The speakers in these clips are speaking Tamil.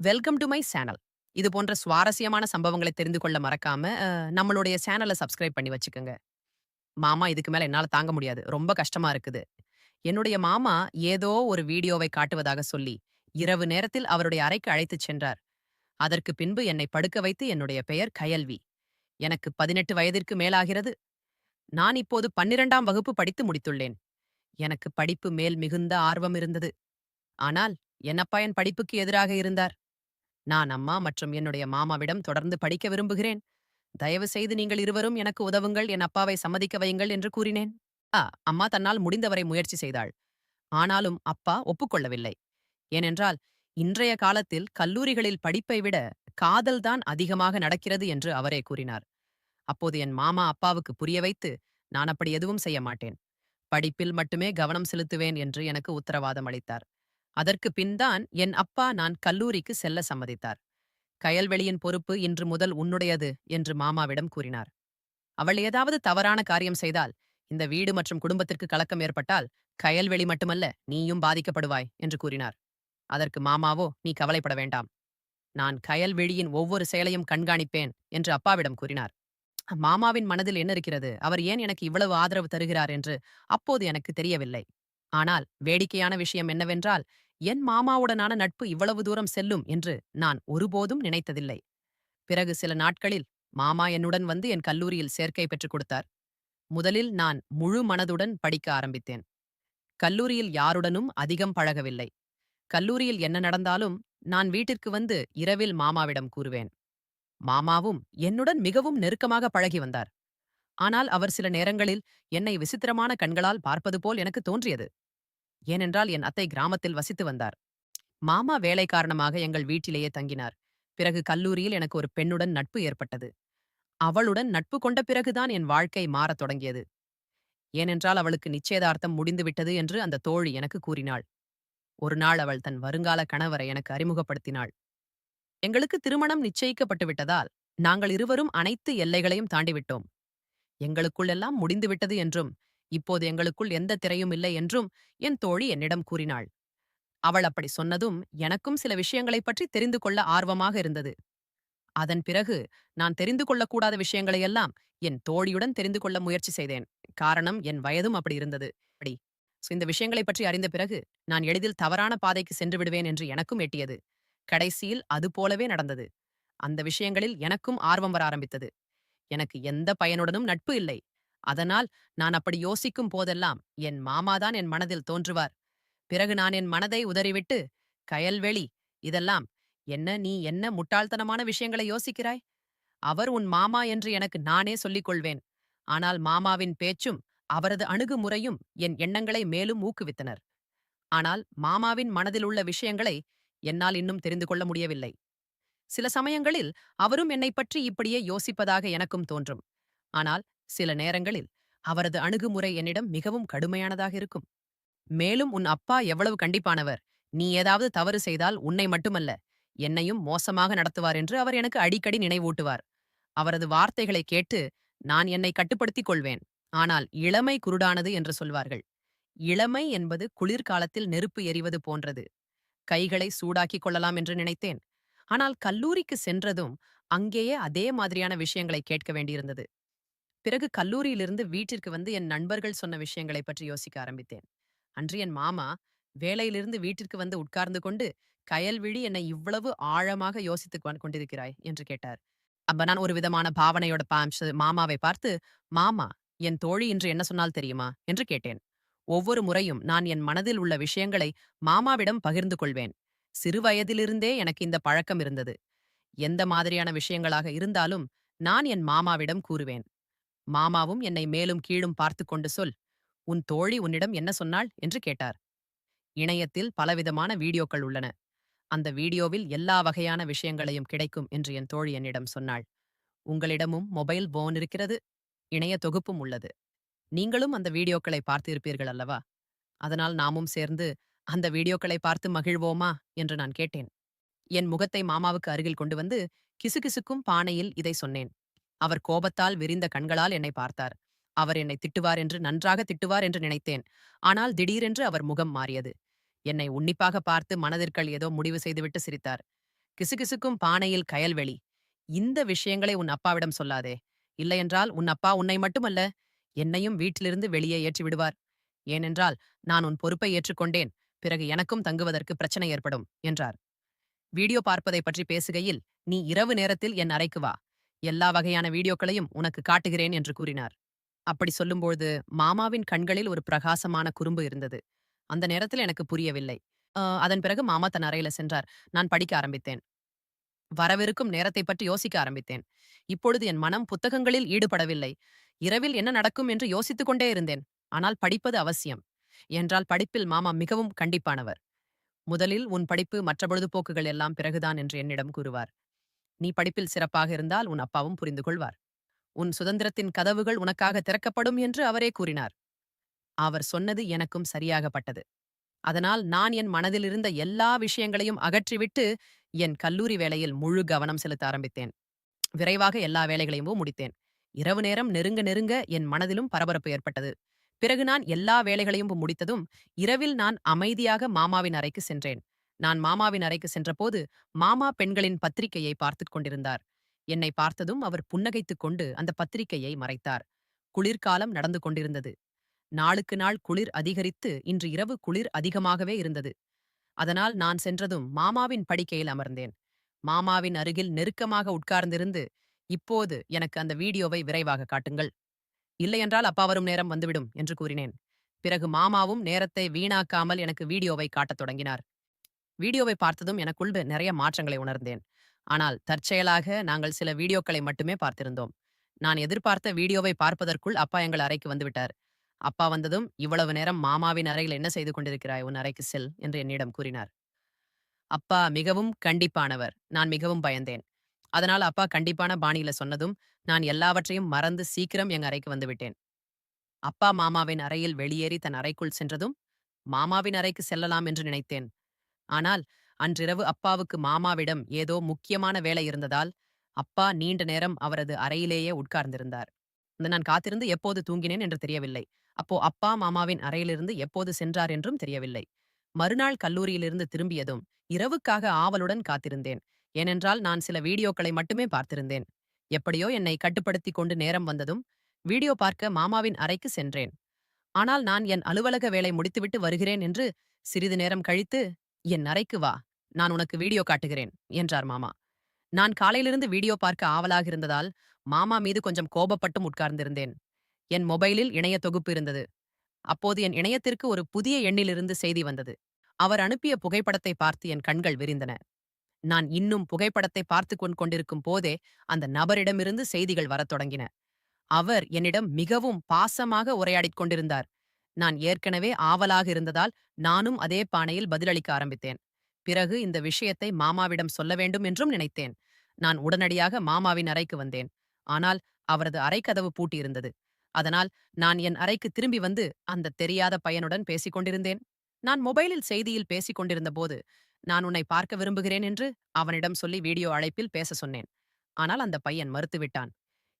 Welcome to my channel. இது போன்ற சுவாரஸ்யமான சம்பவங்களை தெரிந்து கொள்ள மறக்காம நம்மளுடைய சேனலை சப்ஸ்கிரைப் பண்ணி வச்சுக்கோங்க. மாமா இதுக்கு மேல என்னால தாங்க முடியாது. ரொம்ப கஷ்டமா இருக்குது. என்னுடைய மாமா ஏதோ ஒரு வீடியோவை காட்டுவதாக சொல்லி, இரவு நேரத்தில் அவருடைய அறைக்கு அழைத்துச் சென்றார். அதற்கு பின்பு என்னை படுக்க வைத்து என்னுடைய பெயர் கயல்வி. எனக்கு 18 வயதிற்கு மேலாகிறது. நான் இப்போது 12ஆம் வகுப்பு படித்து முடித்துள்ளேன். எனக்கு படிப்பு மேல் மிகுந்த ஆர்வம் இருந்தது. ஆனால் என் அப்பா என் படிப்புக்கு எதிராக இருந்தார். நான் அம்மா மற்றும் என்னுடைய மாமாவிடம் தொடர்ந்து படிக்க விரும்புகிறேன். தயவு செய்து நீங்கள் இருவரும் எனக்கு உதவுங்கள், என் அப்பாவை சம்மதிக்க வையுங்கள் என்று கூறினேன். ஆ, அம்மா தன்னால் முடிந்தவரை முயற்சி செய்தாள். ஆனாலும் அப்பா ஒப்புக்கொள்ளவில்லை. ஏனென்றால் இன்றைய காலத்தில் கல்லூரிகளில் படிப்பை விட காதல்தான் அதிகமாக நடக்கிறது என்று அவரே கூறினார். அப்போது என் மாமா அப்பாவுக்கு புரிய வைத்து, நான் அப்படி எதுவும் செய்ய மாட்டேன், படிப்பில் மட்டுமே கவனம் செலுத்துவேன் என்று எனக்கு உத்தரவாதம் அளித்தார். அதற்கு பின்தான் என் அப்பா நான் கல்லூரிக்கு செல்ல சம்மதித்தார். கயல்வெளியின் பொறுப்பு இன்று முதல் உன்னுடையது என்று மாமாவிடம் கூறினார். அவள் ஏதாவது தவறான காரியம் செய்தால், இந்த வீடு மற்றும் குடும்பத்திற்கு கலக்கம் ஏற்பட்டால், கயல்வெளி மட்டுமல்ல நீயும் பாதிக்கப்படுவாய் என்று கூறினார். அதற்கு மாமாவோ, நீ கவலைப்பட வேண்டாம், நான் கயல்வெளியின் ஒவ்வொரு செயலையும் கண்காணிப்பேன் என்று அப்பாவிடம் கூறினார். மாமாவின் மனதில் என்ன இருக்கிறது, அவர் ஏன் எனக்கு இவ்வளவு ஆதரவு தருகிறார் என்று அப்போது எனக்கு தெரியவில்லை. ஆனால் வேடிக்கையான விஷயம் என்னவென்றால், என் மாமாவுடனான நட்பு இவ்வளவு தூரம் செல்லும் என்று நான் ஒருபோதும் நினைத்ததில்லை. பிறகு சில நாட்களில் மாமா என்னுடன் வந்து என் கல்லூரியில் சேர்க்கை பெற்றுக் கொடுத்தார். முதலில் நான் முழு மனதுடன் படிக்க ஆரம்பித்தேன். கல்லூரியில் யாருடனும் அதிகம் பழகவில்லை. கல்லூரியில் என்ன நடந்தாலும் நான் வீட்டிற்கு வந்து இரவில் மாமாவிடம் கூறுவேன். மாமாவும் என்னுடன் மிகவும் நெருக்கமாக பழகி வந்தார். ஆனால் அவர் சில நேரங்களில் என்னை விசித்திரமான கண்களால் பார்ப்பது போல் எனக்கு தோன்றியது. ஏனென்றால் என் அத்தை கிராமத்தில் வசித்து வந்தார். மாமா வேலை காரணமாக எங்கள் வீட்டிலேயே தங்கினார். பிறகு கல்லூரியில் எனக்கு ஒரு பெண்ணுடன் நட்பு ஏற்பட்டது. அவளுடன் நட்பு கொண்ட பிறகுதான் என் வாழ்க்கை மாறத் தொடங்கியது. ஏனென்றால் அவளுக்கு நிச்சயதார்த்தம் முடிந்துவிட்டது என்று அந்த தோழி எனக்கு கூறினாள். ஒரு நாள் அவள் தன் வருங்கால கணவரை எனக்கு அறிமுகப்படுத்தினாள். எங்களுக்கு திருமணம் நிச்சயிக்கப்பட்டு விட்டதால் நாங்கள் இருவரும் அனைத்து எல்லைகளையும் தாண்டிவிட்டோம். எங்களுக்குள் எல்லாம் முடிந்துவிட்டது என்றும், இப்போது எங்களுக்குள் எந்த திரையும் இல்லை என்றும் என் தோழி என்னிடம் கூறினாள். அவள் அப்படி சொன்னதும் எனக்கும் சில விஷயங்களைப் பற்றி தெரிந்து கொள்ள ஆர்வமாக இருந்தது. அதன் பிறகு நான் தெரிந்து கொள்ளக்கூடாத விஷயங்களையெல்லாம் என் தோழியுடன் தெரிந்து கொள்ள முயற்சி செய்தேன். காரணம், என் வயதும் அப்படி இருந்தது. அப்படி இந்த விஷயங்களைப் பற்றி அறிந்த பிறகு நான் எளிதில் தவறான பாதைக்கு சென்று விடுவேன் என்று எனக்கும் எட்டியது. கடைசியில் அது போலவே நடந்தது. அந்த விஷயங்களில் எனக்கும் ஆர்வம் வர ஆரம்பித்தது. எனக்கு எந்த பையனுடனும் நட்பு இல்லை. அதனால் நான் அப்படி யோசிக்கும் போதெல்லாம் என் மாமாதான் என் மனதில் தோன்றுவார். பிறகு நான் என் மனதை உதறிவிட்டு, கயல்வெளி, இதெல்லாம் நீ என்ன முட்டாள்தனமான விஷயங்களை யோசிக்கிறாய்? அவர் உன் மாமா என்று எனக்கு நானே சொல்லிக் கொள்வேன். ஆனால் மாமாவின் பேச்சும் அவரது அணுகுமுறையும் என் எண்ணங்களை மேலும் ஊக்குவித்தனர். ஆனால் மாமாவின் மனதில் உள்ள விஷயங்களை என்னால் இன்னும் தெரிந்து கொள்ள முடியவில்லை. சில சமயங்களில் அவரும் என்னைப் பற்றி இப்படியே யோசிப்பதாக எனக்கும் தோன்றும். ஆனால் சில நேரங்களில் அவரது அணுகுமுறை என்னிடம் மிகவும் கடுமையானதாக இருக்கும். மேலும் உன் அப்பா எவ்வளவு கண்டிப்பானவர். நீ ஏதாவது தவறு செய்தால் உன்னை மட்டுமல்ல, என்னையும் மோசமாக நடத்துவார் என்று அவர் எனக்கு அடிக்கடி நினைவூட்டுவார். அவரது வார்த்தைகளை கேட்டு நான் என்னை கட்டுப்படுத்திக் கொள்வேன். ஆனால் இளமை குருடானது என்று சொல்வார்கள். இளமை என்பது குளிர்காலத்தில் நெருப்பு எரிவது போன்றது. கைகளை சூடாக்கிக் கொள்ளலாம் என்று நினைத்தேன். ஆனால் கல்லூரிக்கு சென்றதும் அங்கேயே அதே மாதிரியான விஷயங்களை கேட்க வேண்டியிருந்தது. பிறகு கல்லூரியிலிருந்து வீட்டிற்கு வந்து என் நண்பர்கள் சொன்ன விஷயங்களை பற்றி யோசிக்க ஆரம்பித்தேன். அன்று என் மாமா வேலையிலிருந்து வீட்டிற்கு வந்து உட்கார்ந்து கொண்டு, கயல்விழி, என்னை இவ்வளவு ஆழமாக யோசித்துக் கொண்டிருக்கிறாய் என்று கேட்டார். அப்ப நான் ஒரு விதமான பாவனையோட மாமாவை பார்த்து, மாமா, என் தோழி இன்று என்ன சொன்னால் தெரியுமா என்று கேட்டேன். ஒவ்வொரு முறையும் நான் என் மனதில் உள்ள விஷயங்களை மாமாவிடம் பகிர்ந்து கொள்வேன். சிறு வயதிலிருந்தே எனக்கு இந்த பழக்கம் இருந்தது. எந்த மாதிரியான விஷயங்களாக இருந்தாலும் நான் என் மாமாவிடம் கூறுவேன். மாமாவும் என்னை மேலும் கீழும் பார்த்து கொண்டு, சொல், உன் தோழி உன்னிடம் என்ன சொன்னாள் என்று கேட்டார். இணையத்தில் பலவிதமான வீடியோக்கள் உள்ளன. அந்த வீடியோவில் எல்லா வகையான விஷயங்களையும் கிடைக்கும் என்று என் தோழி என்னிடம் சொன்னாள். உங்களிடமும் மொபைல் போன் இருக்கிறது, இணைய தொகுப்பும் உள்ளது. நீங்களும் அந்த வீடியோக்களை பார்த்து இருப்பீர்கள் அல்லவா? அதனால் நாமும் சேர்ந்து அந்த வீடியோக்களை பார்த்து மகிழ்வோமா என்று நான் கேட்டேன். என் முகத்தை மாமாவுக்கு அருகில் கொண்டு வந்து கிசுகிசுக்கும் பாணையில் இதை சொன்னேன். அவர் கோபத்தால் விரிந்த கண்களால் என்னை பார்த்தார். அவர் என்னை திட்டுவார் என்று, நன்றாக திட்டுவார் என்று நினைத்தேன். ஆனால் திடீரென்று அவர் முகம் மாறியது. என்னை உன்னிப்பாக பார்த்து மனதிற்குள் ஏதோ முடிவு செய்துவிட்டு சிரித்தார். கிசுகிசுக்கும் பானையில் கயல்வெளி. இந்த விஷயங்களை உன் அப்பாவிடம் சொல்லாதே. இல்லையென்றால் உன் அப்பா உன்னை மட்டுமல்ல, என்னையும் வீட்டிலிருந்து வெளியே ஏற்றி விடுவார். ஏனென்றால் நான் உன் பொறுப்பை ஏற்றுக்கொண்டேன். பிறகு எனக்கும் தங்குவதற்கு பிரச்சனை ஏற்படும் என்றார். வீடியோ பார்ப்பதை பற்றி பேசுகையில், நீ இரவு நேரத்தில் என் அறைக்கு வா. எல்லா வகையான வீடியோக்களையும் உனக்கு காட்டுகிறேன் என்று கூறினார். அப்படி சொல்லும்போது மாமாவின் கண்களில் ஒரு பிரகாசமான குறும்பு இருந்தது. அந்த நேரத்தில் எனக்கு புரியவில்லை. அதன் பிறகு மாமா தன் அறையில சென்றார். நான் படிக்க ஆரம்பித்தேன். வரவிருக்கும் நேரத்தை பற்றி யோசிக்க ஆரம்பித்தேன். இப்பொழுது என் மனம் புத்தகங்களில் ஈடுபடவில்லை. இரவில் என்ன நடக்கும் என்று யோசித்துக் கொண்டே இருந்தேன். ஆனால் படிப்பது அவசியம். என்றால் படிப்பில் மாமா மிகவும் கண்டிப்பானவர். முதலில் உன் படிப்பு மற்ற பொழுதுபோக்குகள் எல்லாம் பிறகுதான் என்று என்னிடம் கூறுவார். நீ படிப்பில் சிறப்பாக இருந்தால் உன் அப்பாவும் புரிந்து கொள்வார். உன் சுதந்திரத்தின் கதவுகள் உனக்காக திறக்கப்படும் என்று அவரே கூறினார். அவர் சொன்னது எனக்கும் சரியாகப்பட்டது. அதனால் நான் என் மனதிலிருந்த எல்லா விஷயங்களையும் அகற்றிவிட்டு என் கல்லூரி வேலையில் முழு கவனம் செலுத்த ஆரம்பித்தேன். விரைவாக எல்லா வேலைகளையும் முடித்தேன். இரவு நேரம் நெருங்க நெருங்க என் மனதிலும் பரபரப்பு ஏற்பட்டது. பிறகு நான் எல்லா வேலைகளையும் முடித்ததும் இரவில் நான் அமைதியாக மாமாவின் அறைக்கு சென்றேன். நான் மாமாவின் அறைக்கு சென்றபோது மாமா பெண்களின் பத்திரிகையை பார்த்துக் கொண்டிருந்தார். என்னை பார்த்ததும் அவர் புன்னகைத்துக் கொண்டு அந்த பத்திரிகையை மறைத்தார். குளிர்காலம் நடந்து கொண்டிருந்தது. நாளுக்கு நாள் குளிர் அதிகரித்து இன்று இரவு குளிர் அதிகமாகவே இருந்தது. அதனால் நான் சென்றதும் மாமாவின் படுக்கையில் அமர்ந்தேன். மாமாவின் அருகில் நெருக்கமாக உட்கார்ந்திருந்து, இப்போது எனக்கு அந்த வீடியோவை விரைவாக காட்டுங்கள். இல்லையென்றால் அப்பா வரும் நேரம் வந்துவிடும் என்று கூறினேன். பிறகு மாமாவும் நேரத்தை வீணாக்காமல் எனக்கு வீடியோவை காட்டத் தொடங்கினார். வீடியோவை பார்த்ததும் எனக்குள் நிறைய மாற்றங்களை உணர்ந்தேன். ஆனால் தற்செயலாக நாங்கள் சில வீடியோக்களை மட்டுமே பார்த்திருந்தோம். நான் எதிர்பார்த்த வீடியோவை பார்ப்பதற்குள் அப்பா எங்கள் அறைக்கு வந்துவிட்டார். அப்பா வந்ததும், "இவ்வளவு நேரம் மாமாவின் அறையில் என்ன செய்து கொண்டிருக்கிறாய்? உன் அறைக்கு செல்" என்று என்னிடம் கூறினார். அப்பா மிகவும் கண்டிப்பானவர். நான் மிகவும் பயந்தேன். அதனால் அப்பா கண்டிப்பான பாணியில சொன்னதும், நான் எல்லாவற்றையும் மறந்து சீக்கிரம் எங்க அறைக்கு வந்துவிட்டேன். அப்பா மாமாவின் அறையில் வெளியேறி தன் அறைக்குள் சென்றதும், மாமாவின் அறைக்கு செல்லலாம் என்று நினைத்தேன். ஆனால் அன்றிரவு அப்பாவுக்கு மாமாவிடம் ஏதோ முக்கியமான வேலை இருந்ததால், அப்பா நீண்ட நேரம் அவரது அறையிலேயே உட்கார்ந்திருந்தார். நான் காத்திருந்து எப்போது தூங்கினேன் என்று தெரியவில்லை. அப்போ அப்பா மாமாவின் அறையிலிருந்து எப்போது சென்றார் என்றும் தெரியவில்லை. மறுநாள் கல்லூரியிலிருந்து திரும்பியதும் இரவுக்காக ஆவலுடன் காத்திருந்தேன். ஏனென்றால் நான் சில வீடியோக்களை மட்டுமே பார்த்திருந்தேன். எப்படியோ என்னை கட்டுப்படுத்திக் கொண்டு நேரம் வந்ததும் வீடியோ பார்க்க மாமாவின் அறைக்கு சென்றேன். ஆனால் நான் என் அலுவலக வேலை முடித்துவிட்டு வருகிறேன் என்று சிறிது நேரம் கழித்து, "என் அறைக்கு வா, நான் உனக்கு வீடியோ காட்டுகிறேன்" என்றார் மாமா. நான் காலையிலிருந்து வீடியோ பார்க்க ஆவலாக இருந்ததால் மாமா மீது கொஞ்சம் கோபப்பட்டும் உட்கார்ந்திருந்தேன். என் மொபைலில் இணைய தொகுப்பு இருந்தது. அப்போது என் இணையத்திற்கு ஒரு புதிய எண்ணிலிருந்து செய்தி வந்தது. அவர் அனுப்பிய புகைப்படத்தை பார்த்து என் கண்கள் விரிந்தன. நான் இன்னும் புகைப்படத்தை பார்த்துக் கொண்டிருக்கும் போதே அந்த நபரிடமிருந்து செய்திகள் வரத் தொடங்கின. அவர் என்னிடம் மிகவும் பாசமாக உரையாடிக் கொண்டிருந்தார். நான் ஏற்கனவே ஆவலாக இருந்ததால் நானும் அதே பாணியில் பதிலளிக்க ஆரம்பித்தேன். பிறகு இந்த விஷயத்தை மாமாவிடம் சொல்ல வேண்டும் என்றும் நினைத்தேன். நான் உடனடியாக மாமாவின் அறைக்கு வந்தேன். ஆனால் அவரது அறைக்கதவு பூட்டியிருந்தது. அதனால் நான் என் அறைக்கு திரும்பி வந்து அந்த தெரியாத பையனுடன் பேசிக் கொண்டிருந்தேன். நான் மொபைலில் செய்தியில் பேசிக் கொண்டிருந்தபோது, நான் உன்னை பார்க்க விரும்புகிறேன் என்று அவனிடம் சொல்லி வீடியோ அழைப்பில் பேச சொன்னேன். ஆனால் அந்த பையன் மறுத்துவிட்டான்.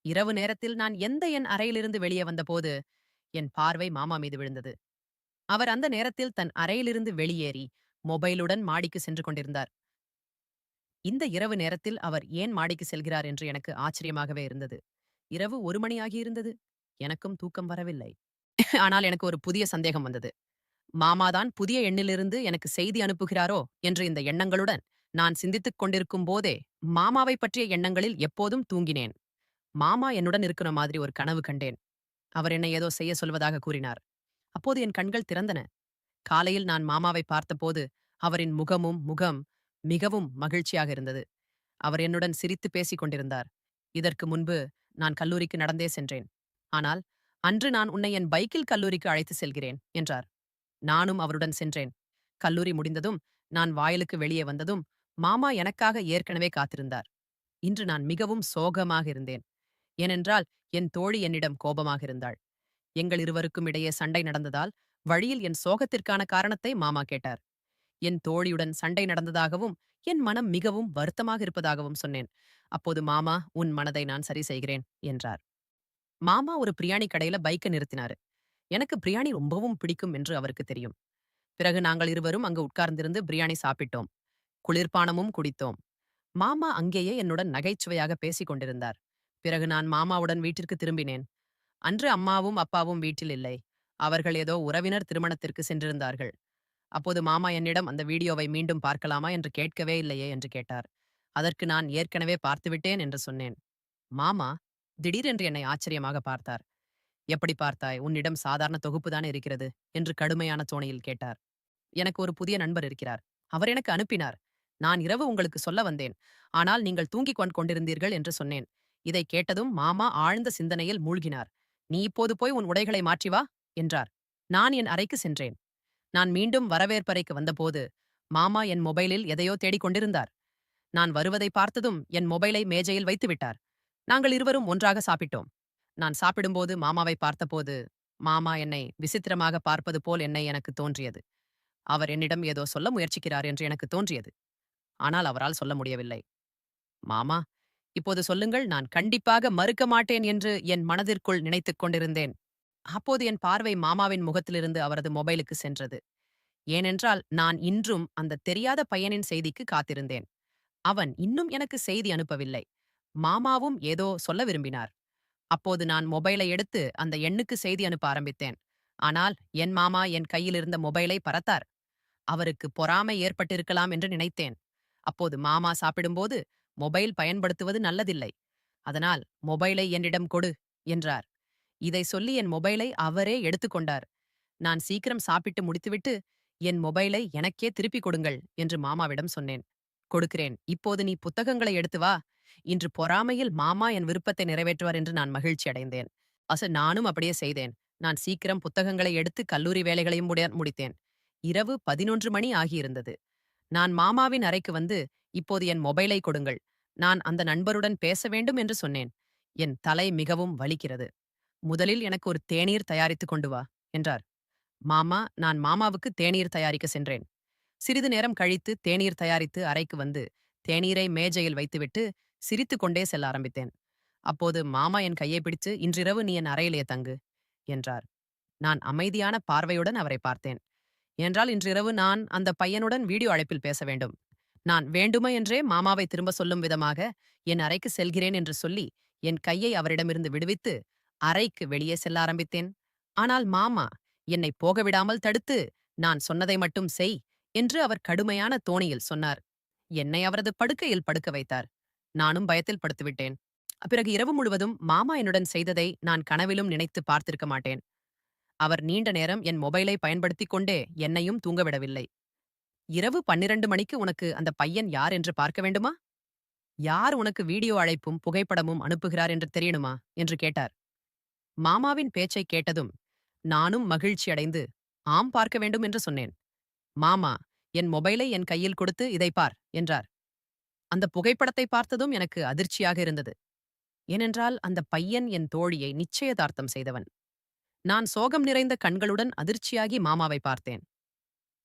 இரவு நேரத்தில் நான் என் அறையிலிருந்து வெளியே வந்தபோது என் பார்வை மாமா மீது விழுந்தது. அவர் அந்த நேரத்தில் தன் அறையிலிருந்து வெளியேறி மொபைலுடன் மாடிக்கு சென்று கொண்டிருந்தார். இந்த இரவு நேரத்தில் அவர் ஏன் மாடிக்கு செல்கிறார் என்று எனக்கு ஆச்சரியமாகவே இருந்தது. இரவு 1 மணி ஆகியிருந்தது. எனக்கும் தூக்கம் வரவில்லை. ஆனால் எனக்கு ஒரு புதிய சந்தேகம் வந்தது. மாமாதான் புதிய எண்ணிலிருந்து எனக்கு செய்தி அனுப்புகிறாரோ என்ற இந்த எண்ணங்களுடன் நான் சிந்தித்துக் கொண்டிருக்கும் போதே மாமாவை பற்றிய எண்ணங்களில் எப்போதும் தூங்கினேன். மாமா என்னுடன் இருக்கிற மாதிரி ஒரு கனவு கண்டேன். அவர் என்னை ஏதோ செய்ய சொல்வதாக கூறினார். அப்போது என் கண்கள் திறந்தன. காலையில் நான் மாமாவை பார்த்தபோது அவரின் முகம் மிகவும் மகிழ்ச்சியாக இருந்தது. அவர் என்னுடன் சிரித்து பேசிக் கொண்டிருந்தார். இதற்கு முன்பு நான் கல்லூரிக்கு நடந்தே சென்றேன். ஆனால் அன்று நான் உன்னை என் பைக்கில் கல்லூரிக்கு அழைத்து செல்கிறேன் என்றார். நானும் அவருடன் சென்றேன். கல்லூரி முடிந்ததும் நான் வாயிலுக்கு வெளியே வந்ததும் மாமா எனக்காக ஏற்கனவே காத்திருந்தார். இன்று நான் மிகவும் சோகமாக இருந்தேன். ஏனென்றால் என் தோழி என்னிடம் கோபமாக இருந்தாள். எங்கள் இருவருக்கும் இடையே சண்டை நடந்ததால் வழியில் என் சோகத்திற்கான காரணத்தை மாமா கேட்டார். என் தோழியுடன் சண்டை நடந்ததாகவும் என் மனம் மிகவும் வருத்தமாக இருப்பதாகவும் சொன்னேன். அப்போது மாமா, "உன் மனதை நான் சரி செய்கிறேன்" என்றார். மாமா ஒரு பிரியாணி கடையில பைக்கை நிறுத்தினாரு. எனக்கு பிரியாணி ரொம்பவும் பிடிக்கும் என்று அவருக்கு தெரியும். பிறகு நாங்கள் இருவரும் அங்கு உட்கார்ந்திருந்து பிரியாணி சாப்பிட்டோம். குளிர்பானமும் குடித்தோம். மாமா அங்கேயே என்னுடன் நகைச்சுவையாக பேசிக் கொண்டிருந்தார். பிறகு நான் மாமாவுடன் வீட்டிற்கு திரும்பினேன். அன்று அம்மாவும் அப்பாவும் வீட்டில் இல்லை. அவர்கள் ஏதோ உறவினர் திருமணத்திற்கு சென்றிருந்தார்கள். அப்போது மாமா என்னிடம் அந்த வீடியோவை மீண்டும் பார்க்கலாமா என்று கேட்கவே இல்லையே என்று கேட்டார். அதற்கு நான் ஏற்கனவே பார்த்துவிட்டேன் என்று சொன்னேன். மாமா திடீரென்று என்னை ஆச்சரியமாக பார்த்தார். எப்படி பார்த்தாய்? உன்னிடம் சாதாரண தொகுப்புதானே இருக்கிறது என்று கடுமையான தோணியில் கேட்டார். எனக்கு ஒரு புதிய நண்பர் இருக்கிறார். அவர் எனக்கு அனுப்பினார். நான் இரவு உங்களுக்கு சொல்ல வந்தேன். ஆனால் நீங்கள் தூங்கிக் கொண்டிருந்தீர்கள் என்று சொன்னேன். இதை கேட்டதும் மாமா ஆழ்ந்த சிந்தனையில் மூழ்கினார். நீ இப்போது போய் உன் உடைகளை மாற்றி வா என்றார். நான் என் அறைக்கு சென்றேன். நான் மீண்டும் வரவேற்பறைக்கு வந்தபோது மாமா என் மொபைலில் எதையோ தேடிக் கொண்டிருந்தார். நான் வருவதை பார்த்ததும் என் மொபைலை மேஜையில் வைத்துவிட்டார். நாங்கள் இருவரும் ஒன்றாக சாப்பிட்டோம். நான் சாப்பிடும்போது மாமாவை பார்த்தபோது மாமா என்னை விசித்திரமாக பார்ப்பது போல் எனக்கு தோன்றியது. அவர் என்னிடம் ஏதோ சொல்ல முயற்சிக்கிறார் என்று எனக்கு தோன்றியது. ஆனால் அவரால் சொல்ல முடியவில்லை. மாமா, இப்போது சொல்லுங்கள், நான் கண்டிப்பாக மறுக்க மாட்டேன் என்று என் மனதிற்குள் நினைத்துக் கொண்டிருந்தேன். அப்போது என் பார்வை மாமாவின் முகத்திலிருந்து அவரது மொபைலுக்கு சென்றது. ஏனென்றால் நான் இன்றும் அந்த தெரியாத பையனின் செய்திக்கு காத்திருந்தேன். அவன் இன்னும் எனக்கு செய்தி அனுப்பவில்லை. மாமாவும் ஏதோ சொல்ல விரும்பினார். அப்போது நான் மொபைலை எடுத்து அந்த எண்ணுக்கு செய்தி அனுப்ப ஆரம்பித்தேன். ஆனால் என் மாமா என் கையில் இருந்த மொபைலை பறத்தார். அவருக்கு பொறாமை ஏற்பட்டிருக்கலாம் என்று நினைத்தேன். அப்போது மாமா சாப்பிடும்போது மொபைல் பயன்படுத்துவது நல்லதில்லை. அதனால் மொபைலை என்னிடம் கொடு என்றார். இதை சொல்லி என் மொபைலை அவரே எடுத்துக்கொண்டார். நான் சீக்கிரம் சாப்பிட்டு முடித்துவிட்டு என் மொபைலை எனக்கே திருப்பிக் கொடுங்கள் என்று மாமாவிடம் சொன்னேன். கொடுக்கிறேன். இப்போது நீ புத்தகங்களை எடுத்து வா. இன்று பொறாமையில் மாமா என் விருப்பத்தை நிறைவேற்றுவார் என்று நான் மகிழ்ச்சி அடைந்தேன். நானும் அப்படியே செய்தேன். நான் சீக்கிரம் புத்தகங்களை எடுத்து கல்லூரி வேலைகளையும் முடித்தேன். இரவு 11 மணி ஆகியிருந்தது. நான் மாமாவின் அறைக்கு வந்து, இப்போது என் மொபைலை கொடுங்கள். நான் அந்த நண்பருடன் பேச வேண்டும் என்று சொன்னேன். என் தலை மிகவும் வலிக்கிறது. முதலில் எனக்கு ஒரு தேநீர் தயாரித்துக் கொண்டு வா என்றார். நான் மாமாவுக்கு தேநீர் தயாரிக்க சென்றேன். சிறிது நேரம் கழித்து தேநீர் தயாரித்து அறைக்கு வந்து தேநீரை மேஜையில் வைத்துவிட்டு சிரித்துக் கொண்டே செல்ல ஆரம்பித்தேன். அப்போது மாமா என் கையை பிடித்து, இன்றிரவு நீ என் அறையிலே தங்கு என்றார். நான் அமைதியான பார்வையுடன் அவரை பார்த்தேன். என்றால் இன்றிரவு நான் அந்த பையனுடன் வீடியோ அழைப்பில் பேச வேண்டும். நான் வேண்டுமென்றே மாமாவை திரும்ப சொல்லும் விதமாக என் அறைக்கு செல்கிறேன் என்று சொல்லி என் கையை அவரிடமிருந்து விடுவித்து அறைக்கு வெளியே செல்ல ஆரம்பித்தேன். ஆனால் மாமா என்னை போக விடாமல் தடுத்து, நான் சொன்னதை மட்டும் செய் என்று அவர் கடுமையான தோணியில் சொன்னார். என்னை அவரது படுக்கையில் படுக்க வைத்தார். நானும் பயத்தில் படுத்துவிட்டேன். பிறகு இரவு முழுவதும் மாமா என்னுடன் செய்ததை நான் கனவிலும் நினைத்து பார்த்திருக்க மாட்டேன். அவர் நீண்ட நேரம் என் மொபைலை பயன்படுத்திக் கொண்டே என்னையும் தூங்கவிடவில்லை. இரவு 12 மணிக்கு உனக்கு அந்த பையன் யார் என்று பார்க்க வேண்டுமா? யார் உனக்கு வீடியோ அழைப்பும் புகைப்படமும் அனுப்புகிறார் என்று தெரியணுமா என்று கேட்டார். மாமாவின் பேச்சைக் கேட்டதும் நானும் மகிழ்ச்சியடைந்து ஆம், பார்க்க வேண்டும் என்று சொன்னேன். மாமா என் மொபைலை என் கையில் கொடுத்து இதை பார் என்றார். அந்த புகைப்படத்தை பார்த்ததும் எனக்கு அதிர்ச்சியாக இருந்தது. ஏனென்றால் அந்த பையன் என் தோழியை நிச்சயதார்த்தம் செய்தவன். நான் சோகம் நிறைந்த கண்களுடன் அதிர்ச்சியாகி மாமாவை பார்த்தேன்.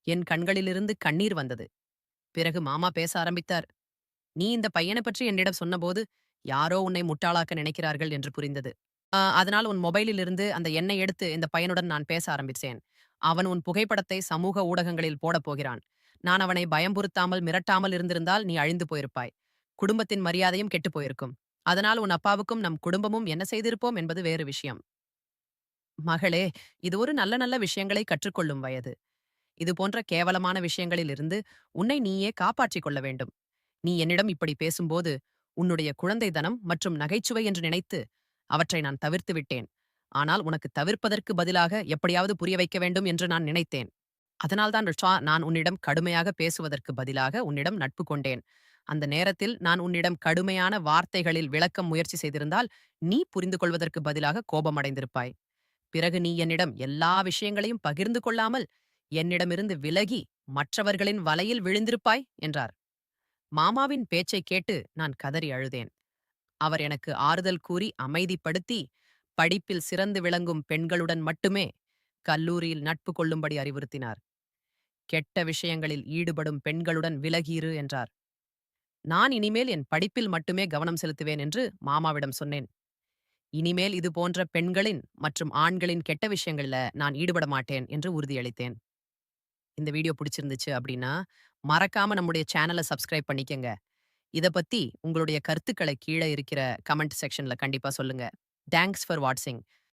என் கண்களிலிருந்து கண்ணீர் வந்தது. பிறகு மாமா பேச ஆரம்பித்தார். நீ இந்த பையனை பற்றி என்னிடம் சொன்னபோது யாரோ உன்னை முட்டாளாக்க நினைக்கிறார்கள் என்று புரிந்தது. அதனால் உன் மொபைலிலிருந்து அந்த எண்ணை எடுத்து இந்த பையனுடன் நான் பேச ஆரம்பித்தேன். அவன் உன் புகைப்படத்தை சமூக ஊடகங்களில் போடப் போகிறான். நான் அவனை பயம்புறுத்தாமல் மிரட்டாமல் இருந்திருந்தால் நீ அழிந்து போயிருப்பாய். குடும்பத்தின் மரியாதையும் கெட்டுப் போயிருக்கும். அதனால் உன் அப்பாவுக்கும் நம் குடும்பமும் என்ன செய்திருப்போம் என்பது வேறு விஷயம். மகளே, இது ஒரு நல்ல நல்ல விஷயங்களை கற்றுக்கொள்ளும் வயது. இது போன்ற கேவலமான விஷயங்களிலிருந்து உன்னை நீயே காப்பாற்றிக் கொள்ள வேண்டும். நீ என்னிடம் இப்படி பேசும்போது உன்னுடைய குழந்தைத்தனம் மற்றும் நகைச்சுவை என்று நினைத்து அவற்றை நான் தவிர்த்து விட்டேன். ஆனால் உனக்கு தவிர்ப்பதற்கு பதிலாக எப்படியாவது புரிய வைக்க வேண்டும் என்று நான் நினைத்தேன். அதனால்தான் ரிஷா, நான் உன்னிடம் கடுமையாக பேசுவதற்கு பதிலாக உன்னிடம் நட்பு கொண்டேன். அந்த நேரத்தில் நான் உன்னிடம் கடுமையான வார்த்தைகளில் விளக்கம் முயற்சி செய்திருந்தால் நீ புரிந்து கொள்வதற்கு பதிலாக கோபமடைந்திருப்பாய். பிறகு நீ என்னிடம் எல்லா விஷயங்களையும் பகிர்ந்து கொள்ளாமல் என்னிடமிருந்து விலகி மற்றவர்களின் வலையில் விழுந்திருப்பாய் என்றார். மாமாவின் பேச்சைக் கேட்டு நான் கதறி அழுதேன். அவர் எனக்கு ஆறுதல் கூறி அமைதிப்படுத்தி, படிப்பில் சிறந்து விளங்கும் பெண்களுடன் மட்டுமே கல்லூரியில் நட்பு கொள்ளும்படி அறிவுறுத்தினார். கெட்ட விஷயங்களில் ஈடுபடும் பெண்களுடன் விலகியிரு என்றார். நான் இனிமேல் என் படிப்பில் மட்டுமே கவனம் செலுத்துவேன் என்று மாமாவிடம் சொன்னேன். இனிமேல் இது போன்ற பெண்களின் மற்றும் ஆண்களின் கெட்ட விஷயங்கள்ல நான் ஈடுபட மாட்டேன் என்று உறுதியளித்தேன். இந்த வீடியோ பிடிச்சிருந்துச்சு அப்படின்னா மறக்காம நம்முடைய சேனலை சப்ஸ்கிரைப் பண்ணிக்கங்க. இத பத்தி உங்களுடைய கருத்துக்கள கீழ இருக்கிற கமெண்ட் செக்ஷன்ல கண்டிப்பா சொல்லுங்க. தேங்க்ஸ் ஃபார் வாட்சிங்.